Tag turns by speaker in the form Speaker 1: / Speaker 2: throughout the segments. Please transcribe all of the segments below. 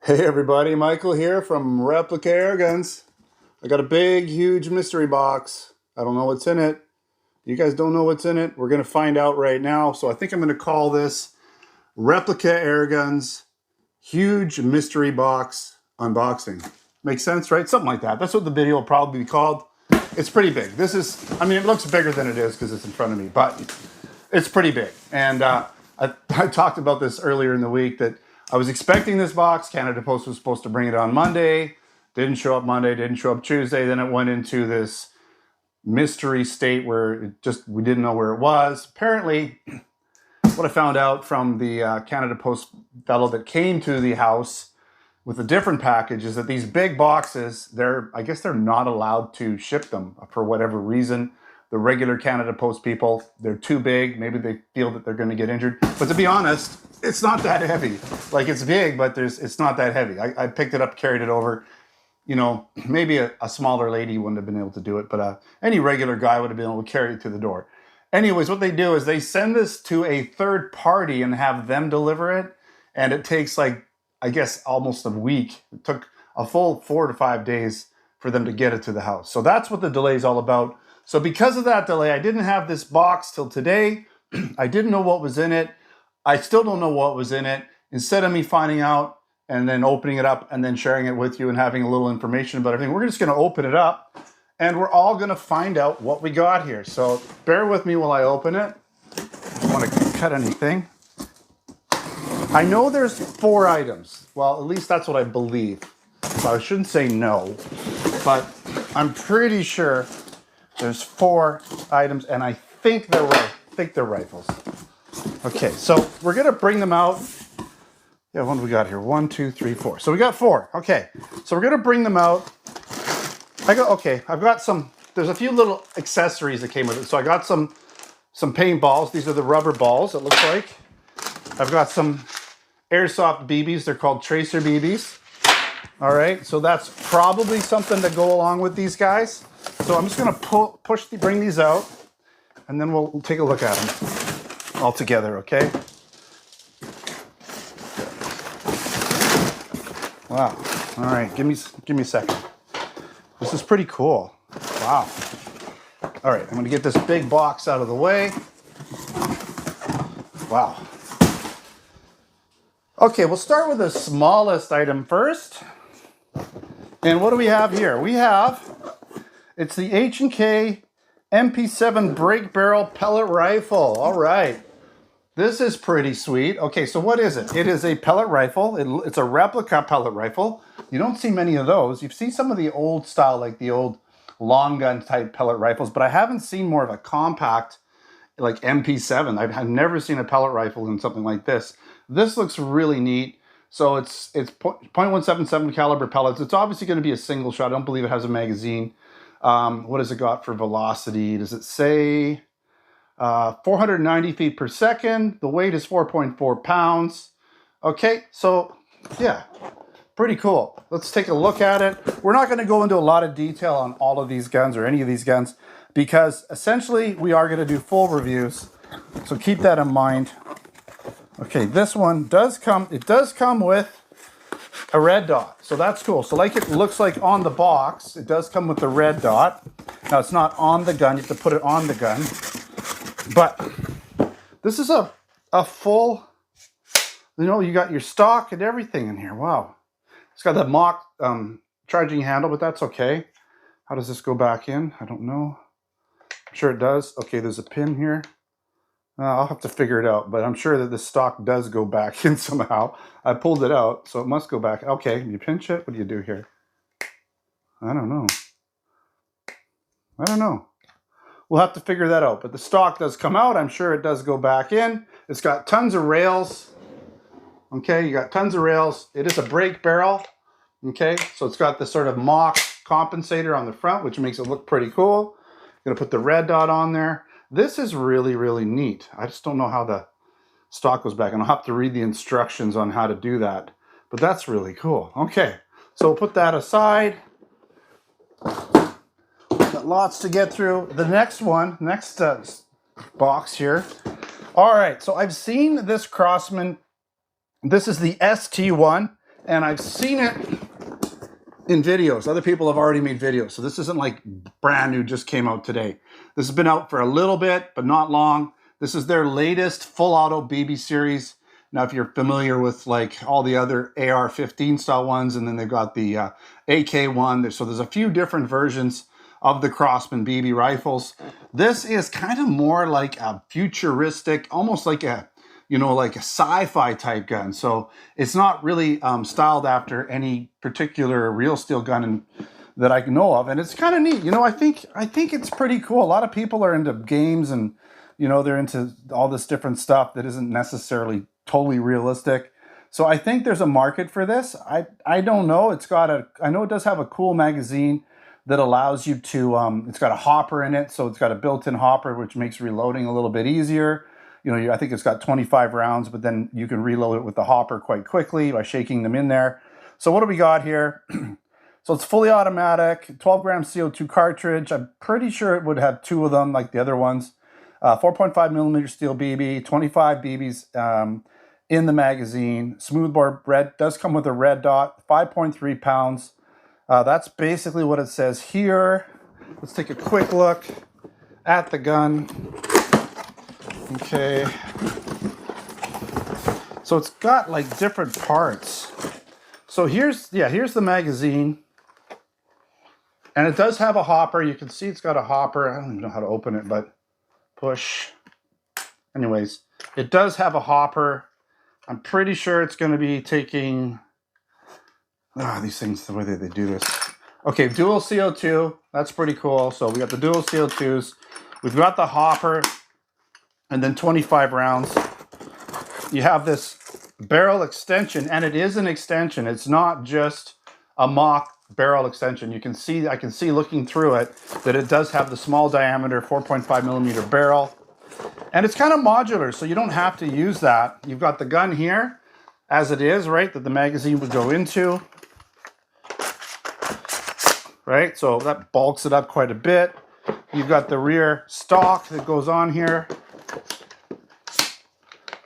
Speaker 1: Hey everybody, Michael here from Replica Airguns. I got a big, huge mystery box. I don't know what's in it. You guys don't know what's in it? We're going to find out right now. So I think I'm going to call this Replica Airguns Huge Mystery Box Unboxing. Makes sense, right? Something like that. That's what the video will probably be called. It's pretty big. This is, I mean, it looks bigger than it is because it's in front of me, but it's pretty big. And I talked about this earlier in the week that I was expecting this box. Canada Post was supposed to bring it on Monday. Didn't show up Monday, didn't show up Tuesday. Then it went into this mystery state where we didn't know where it was. Apparently, what I found out from the Canada Post fellow that came to the house with a different package is that these big boxes, I guess they're not allowed to ship them for whatever reason. The regular Canada Post people, they're too big. Maybe they feel that they're going to get injured. But to be honest, it's not that heavy. Like, it's big, but it's not that heavy. I picked it up, carried it over. You know, maybe a smaller lady wouldn't have been able to do it, but any regular guy would have been able to carry it to the door. Anyways, what they do is they send this to a third party and have them deliver it. And it takes, like, I guess almost a week. It took a full 4 to 5 days for them to get it to the house. So that's what the delay is all about. So because of that delay, I didn't have this box till today. I didn't know what was in it. I still don't know what was in it. Instead of me finding out and then opening it up and then sharing it with you and having a little information about everything, we're just going to open it up and we're all going to find out what we got here. So bear with me while I open it. I don't want to cut anything. I know there's 4 items. Well, at least that's what I believe. So I shouldn't say no, but I'm pretty sure there's 4 items, and I think they're right. I think they're rifles. Okay, so we're gonna bring them out. Yeah, what do we got here? 1, 2, 3, 4. So we got 4. Okay, so we're gonna bring them out. I've got some. There's a few little accessories that came with it. So I got some paintballs. These are the rubber balls. It looks like. I've got some Airsoft BBs. They're called Tracer BBs. All right, so that's probably something to go along with these guys. So I'm just going to bring these out, and then we'll take a look at them all together, okay? Wow. All right, give me a second. This is pretty cool. Wow. All right, I'm going to get this big box out of the way. Wow. Okay, we'll start with the smallest item first. And what do we have here? It's the H&K MP7 Break Barrel Pellet Rifle. All right. This is pretty sweet. Okay, so what is it? It is a pellet rifle. It's a replica pellet rifle. You don't see many of those. You've seen some of the old style, like the old long gun type pellet rifles, but I haven't seen more of a compact, like MP7. I've never seen a pellet rifle in something like this. This looks really neat. So it's .177 caliber pellets. It's obviously going to be a single shot. I don't believe it has a magazine. What has it got for velocity? Does it say 490 feet per second? The weight is 4.4 pounds. Okay, so yeah, pretty cool. Let's take a look at it. We're not going to go into a lot of detail on all of these guns or any of these guns because essentially we are going to do full reviews. So keep that in mind. Okay, this one does come with a red dot. So that's cool. So like it looks like on the box, it does come with the red dot. Now it's not on the gun, you have to put it on the gun. But this is a full, you got your stock and everything in here. Wow. It's got that mock charging handle, but that's okay. How does this go back in? I don't know. I'm sure it does. Okay, there's a pin here. I'll have to figure it out, but I'm sure that the stock does go back in somehow. I pulled it out, so it must go back. Okay, you pinch it. What do you do here? I don't know. We'll have to figure that out, but the stock does come out. I'm sure it does go back in. It's got tons of rails. Okay, you got tons of rails. It is a break barrel. Okay, so it's got this sort of mock compensator on the front, which makes it look pretty cool. I'm gonna put the red dot on there. This is really, really neat. I just don't know how the stock goes back, and I'll have to read the instructions on how to do that. But that's really cool. Okay, so we'll put that aside. Got lots to get through. The next box here. All right, so I've seen this Crosman. This is the ST1, And I've seen it in videos. Other people have already made videos. So this isn't like brand new, just came out today. This has been out for a little bit, but not long. This is their latest full auto BB series. Now, if you're familiar with like all the other AR-15 style ones, and then they've got the AK one. So there's a few different versions of the Crossman BB rifles. This is kind of more like a futuristic, almost like a, you know, like a sci-fi type gun. So it's not really styled after any particular real steel gun that I know of. And it's kind of neat. You know, I think it's pretty cool. A lot of people are into games and, you know, they're into all this different stuff that isn't necessarily totally realistic. So I think there's a market for this. I don't know. I know it does have a cool magazine that allows you to, it's got a hopper in it. So it's got a built-in hopper, which makes reloading a little bit easier. You know, I think it's got 25 rounds, but then you can reload it with the hopper quite quickly by shaking them in there. So what do we got here? So it's fully automatic, 12 gram CO2 cartridge. I'm pretty sure it would have two of them like the other ones. 4.5 millimeter steel BB, 25 BBs in the magazine. Smoothbore red, does come with a red dot, 5.3 pounds. That's basically what it says here. Let's take a quick look at the gun. Okay. So it's got like different parts. So here's the magazine. And it does have a hopper. You can see it's got a hopper. I don't even know how to open it, but push. Anyways, it does have a hopper. I'm pretty sure it's going to be taking... these things, the way they do this. Okay, dual CO2. That's pretty cool. So we got the dual CO2s. We've got the hopper. And then 25 rounds. You have this barrel extension, and it is an extension. It's not just a mock barrel extension. You can see, I can see looking through it, that it does have the small diameter 4.5 millimeter barrel. And it's kind of modular, so you don't have to use that. You've got the gun here, as it is, right, that the magazine would go into. Right, so that bulks it up quite a bit. You've got the rear stock that goes on here.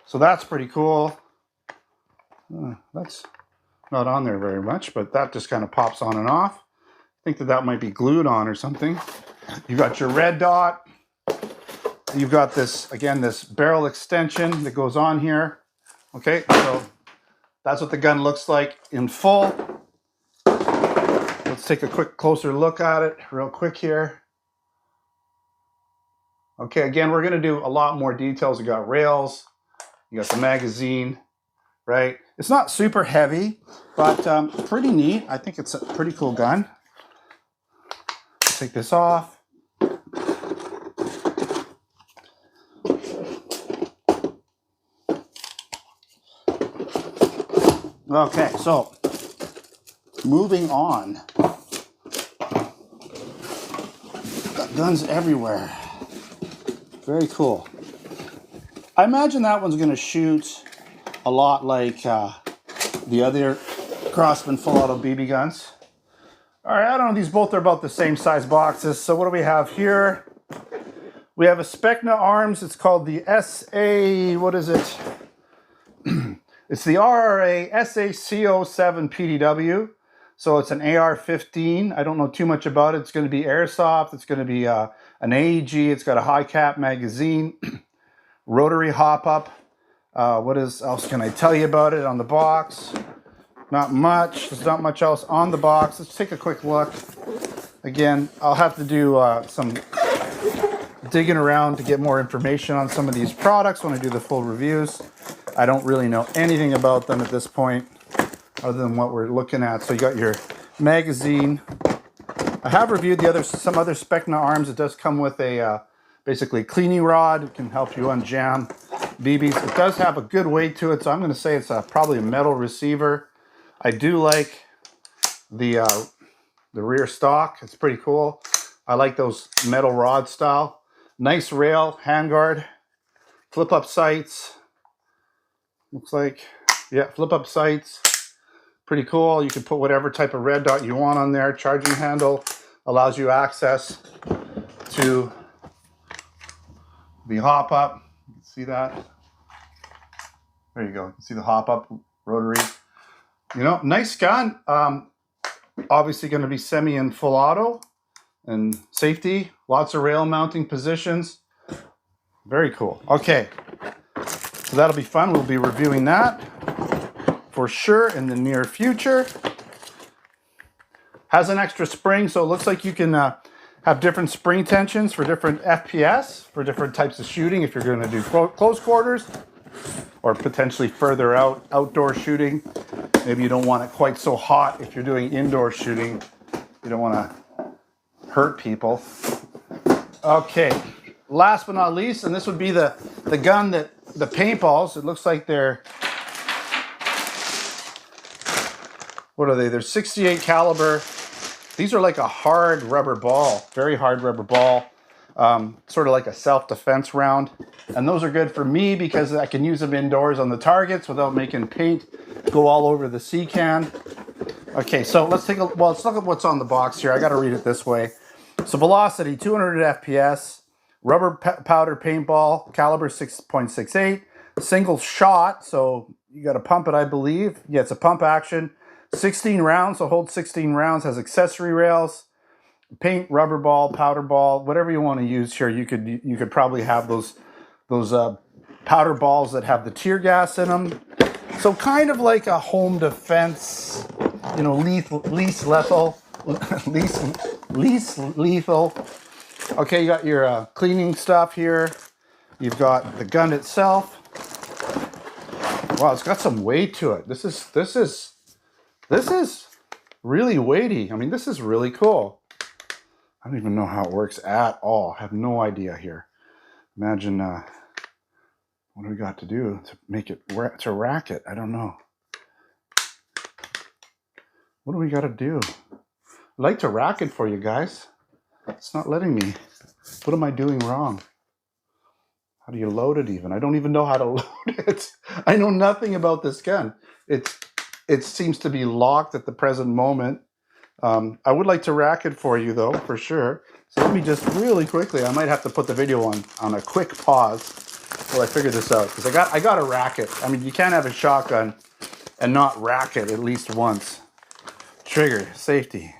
Speaker 1: So that's pretty cool. That's not on there very much, but that just kind of pops on and off. I think that might be glued on or something. You've got your red dot. You've got this, again, this barrel extension that goes on here. Okay, so that's what the gun looks like in full. Let's take a quick closer look at it real quick here. Okay, again, we're going to do a lot more details. We got rails. You got the magazine, right? It's not super heavy, but pretty neat. I think it's a pretty cool gun. Take this off. Okay, so moving on. Got guns everywhere. Very cool. I imagine that one's going to shoot a lot like the other Crossman full auto BB guns. All right, I don't know. These both are about the same size boxes. So what do we have here? We have a Specna Arms. It's called the SA, what is it? It's the RRA SACO7 PDW. So it's an AR-15. I don't know too much about it. It's going to be airsoft. It's going to be an AEG. It's got a high cap magazine. Rotary hop-up. What else can I tell you about it on the box? Not much. There's not much else on the box. Let's take a quick look. Again, I'll have to do some digging around to get more information on some of these products when I do the full reviews. I don't really know anything about them at this point other than what we're looking at. So you got your magazine. I have reviewed some other Specna Arms. It does come with a basically cleaning rod. It can help you unjam BBs. It does have a good weight to it, so I'm going to say it's probably a metal receiver. I do like the rear stock. It's pretty cool. I like those metal rod style. Nice rail, handguard, flip-up sights. Looks like, yeah, flip-up sights. Pretty cool. You can put whatever type of red dot you want on there. Charging handle allows you access to the hop-up. You can see that. There you go. You can see the hop-up rotary. You know, nice gun. Obviously going to be semi and full auto and safety. Lots of rail mounting positions. Very cool. Okay, so that'll be fun. We'll be reviewing that for sure in the near future. Has an extra spring, so it looks like you can have different spring tensions for different FPS, for different types of shooting if you're going to do close quarters or potentially further out, outdoor shooting. Maybe you don't want it quite so hot if you're doing indoor shooting. You don't want to hurt people. Okay, last but not least, and this would be the gun that, the paintballs, it looks like they're, what are they? They're 68 caliber. These are like a hard rubber ball, very hard rubber ball, sort of like a self-defense round. And those are good for me because I can use them indoors on the targets without making paint go all over the sea can. Okay, so let's look at what's on the box here. I got to read it this way. So velocity, 200 FPS, rubber powder paintball, caliber 6.68, single shot. So you got to pump it, I believe. Yeah, it's a pump action. 16 rounds, so hold 16 rounds, has accessory rails, paint, rubber ball, powder ball, whatever you want to use here. You could probably have those powder balls that have the tear gas in them. So kind of like a home defense, you know, least lethal. Okay, you got your cleaning stuff here. You've got the gun itself. Wow, it's got some weight to it. This is really weighty. I mean, this is really cool. I don't even know how it works at all. I have no idea here. Imagine, what do we got to do to make it, to rack it? I don't know. What do we got to do? I'd like to rack it for you guys. It's not letting me. What am I doing wrong? How do you load it even? I don't even know how to load it. I know nothing about this gun. It seems to be locked at the present moment. I would like to rack it for you though, for sure. So let me just really quickly, I might have to put the video on a quick pause while I figure this out. Because I got to rack it. I mean, you can't have a shotgun and not rack it at least once. Trigger, safety.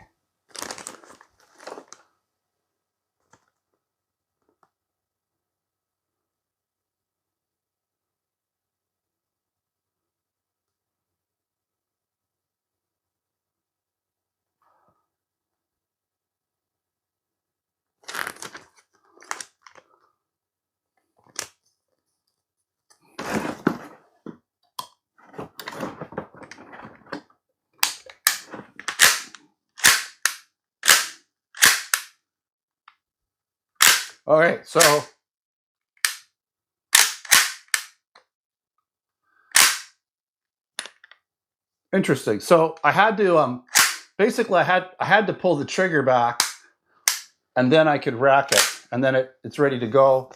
Speaker 1: All right, so interesting. So I had to basically I had to pull the trigger back, and then I could rack it, and then it's ready to go.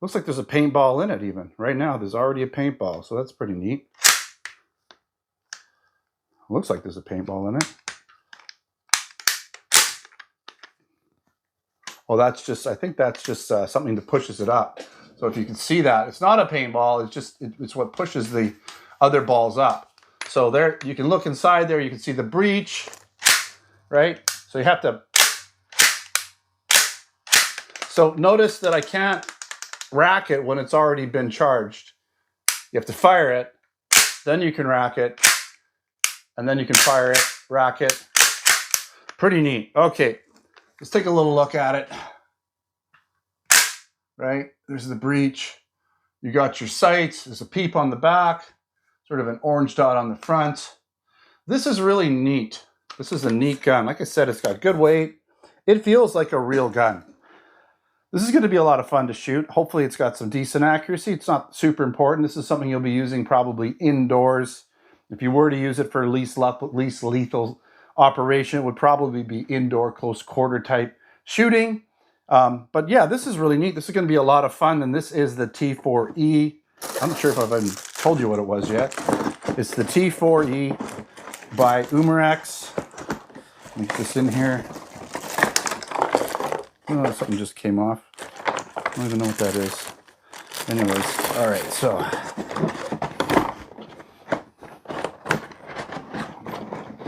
Speaker 1: Looks like there's a paintball in it even right now. There's already a paintball, so that's pretty neat. Looks like there's a paintball in it. Oh, that's just, I think that's just something that pushes it up. So if you can see that, it's not a paintball, it's what pushes the other balls up. So there, you can look inside there, you can see the breech, right? So you have to, so notice that I can't rack it when it's already been charged. You have to fire it, then you can rack it, and then you can fire it, rack it. Pretty neat. Okay. Let's take a little look at it. Right, there's the breech. You got your sights. There's a peep on the back, sort of an orange dot on the front. This is really neat. This is a neat gun. Like I said, it's got good weight. It feels like a real gun. This is going to be a lot of fun to shoot. Hopefully it's got some decent accuracy. It's not super important. This is something you'll be using probably indoors. If you were to use it for least lethal operation, it would probably be indoor close quarter type shooting. But yeah, this is really neat. This is going to be a lot of fun. And this is the T4E. I'm not sure if I've even told you what it was yet. It's the T4E by Umarex. Let me get this in here. Oh, something just came off. I don't even know what that is. Anyways, all right, so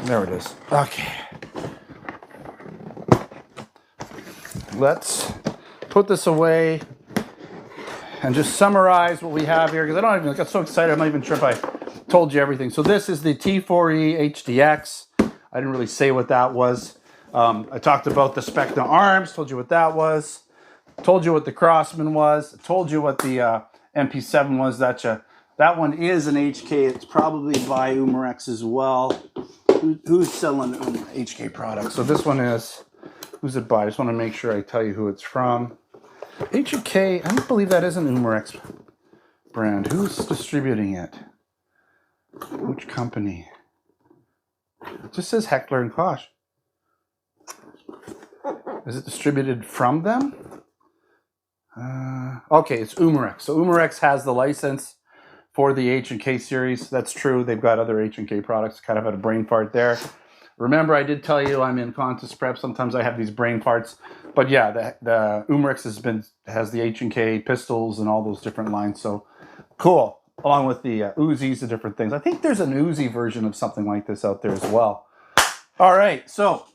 Speaker 1: There it is. Okay. Let's put this away and just summarize what we have here, because I got so excited, I'm not even sure if I told you everything. So this is the T4E HDX. I didn't really say what that was. I talked about the Specna arms, told you what that was. Told you what the Crossman was. Told you what the MP7 was. That one is an HK. It's probably by Umarex as well. Who's selling HK products? So this one is, who's it by? I just want to make sure I tell you who it's from. HK, I don't believe that is an Umarex brand. Who's distributing it? Which company? It just says Heckler and Koch. Is it distributed from them? Okay, it's Umarex. So Umarex has the license for the H&K series. That's true. They've got other H&K products. Kind of had a brain fart there. Remember, I did tell you I'm in contest prep. Sometimes I have these brain farts. But yeah, the Umarex has the H&K pistols and all those different lines. So cool. Along with the Uzis and different things. I think there's an Uzi version of something like this out there as well. All right, so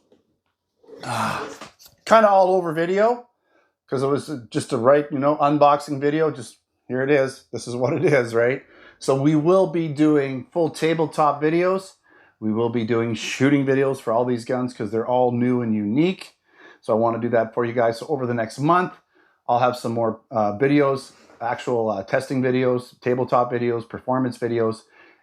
Speaker 1: kind of all over video. Because it was just a unboxing video. Just here it is. This is what it is, right? So we will be doing full tabletop videos. We will be doing shooting videos for all these guns because they're all new and unique. So I want to do that for you guys. So over the next month, I'll have some more videos, actual testing videos, tabletop videos, performance videos.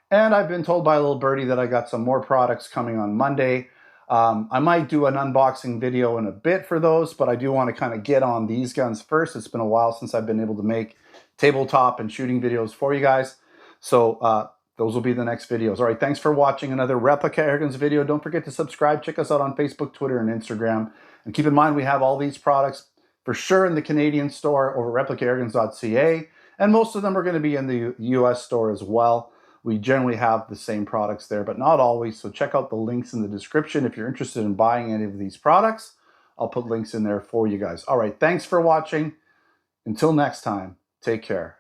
Speaker 1: And I've been told by a little birdie that I got some more products coming on Monday. I might do an unboxing video in a bit for those, but I do want to kind of get on these guns first. It's been a while since I've been able to make tabletop and shooting videos for you guys. So those will be the next videos. All right, thanks for watching another Replica Airguns video. Don't forget to subscribe. Check us out on Facebook, Twitter, and Instagram. And keep in mind, we have all these products for sure in the Canadian store over at replicairguns.ca. And most of them are going to be in the US store as well. We generally have the same products there, but not always. So check out the links in the description if you're interested in buying any of these products. I'll put links in there for you guys. All right, thanks for watching. Until next time, take care.